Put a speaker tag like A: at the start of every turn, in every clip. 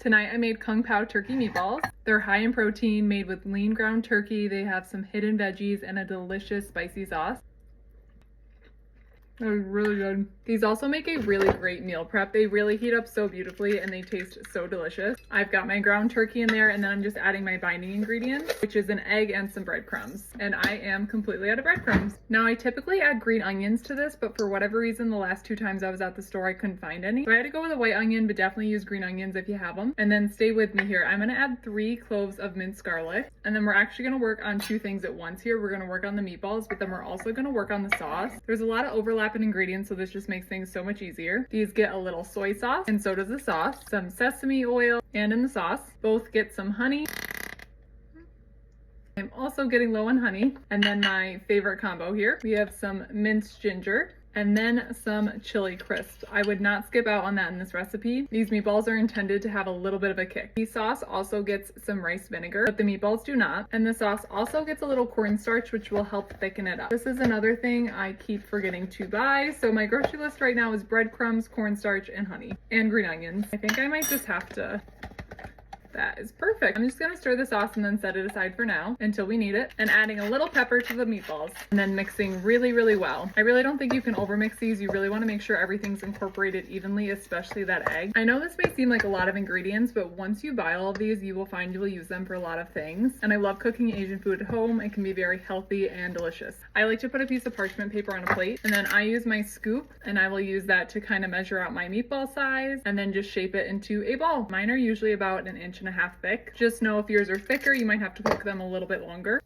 A: Tonight I made Kung Pao turkey meatballs. They're high in protein, made with lean ground turkey. They have some hidden veggies and a delicious spicy sauce. That was really good. These also make a really great meal prep. They really heat up so beautifully and they taste so delicious. I've got my ground turkey in there and then I'm just adding my binding ingredients, which is an egg and some breadcrumbs. And I am completely out of breadcrumbs. Now I typically add green onions to this, but for whatever reason, the last 2 times I was at the store, I couldn't find any. So I had to go with a white onion, but definitely use green onions if you have them. And then stay with me here. I'm gonna add 3 cloves of minced garlic. And then we're actually gonna work on 2 things at once here. We're gonna work on the meatballs, but then we're also gonna work on the sauce. There's a lot of overlap in ingredients, so this just makes things so much easier. These get a little soy sauce, and so does the sauce. Some sesame oil, and in the sauce, both get some honey. I'm also getting low on honey. And then my favorite combo here, we have some minced ginger, and then some chili crisps. I would not skip out on that in this recipe. These meatballs are intended to have a little bit of a kick. The sauce also gets some rice vinegar, but the meatballs do not. And the sauce also gets a little cornstarch, which will help thicken it up. This is another thing I keep forgetting to buy. So my grocery list right now is breadcrumbs, cornstarch, and honey, and green onions. I think I might just have to... That is perfect. I'm just gonna stir the sauce and then set it aside for now until we need it, and adding a little pepper to the meatballs and then mixing really, really well. I really don't think you can overmix these. You really want to make sure everything's incorporated evenly, especially that egg. I know this may seem like a lot of ingredients, but once you buy all of these, you will find you will use them for a lot of things. And I love cooking Asian food at home. It can be very healthy and delicious. I like to put a piece of parchment paper on a plate, and then I use my scoop and I will use that to kind of measure out my meatball size and then just shape it into a ball. Mine are usually about 1.5 inches thick. Just know if yours are thicker, you might have to cook them a little bit longer.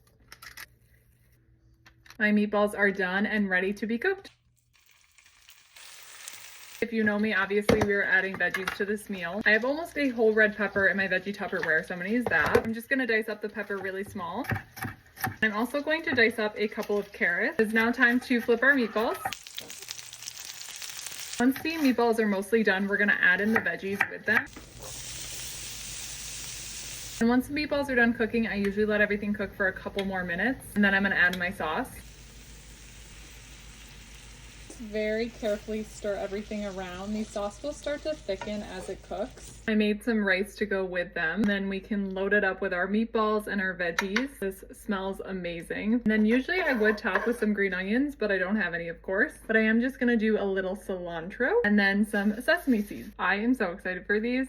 A: My meatballs are done and ready to be cooked. If you know me, obviously we are adding veggies to this meal. I have almost a whole red pepper in my veggie Tupperware, so I'm gonna use that. I'm just gonna dice up the pepper really small. I'm also going to dice up a couple of carrots. It's now time to flip our meatballs. Once the meatballs are mostly done, we're gonna add in the veggies with them. And once the meatballs are done cooking, I usually let everything cook for a couple more minutes, and then I'm gonna add my sauce. Very carefully stir everything around. The sauce will start to thicken as it cooks. I made some rice to go with them. Then we can load it up with our meatballs and our veggies. This smells amazing. And then usually I would top with some green onions, but I don't have any, of course. But I am just gonna do a little cilantro and then some sesame seeds. I am so excited for these.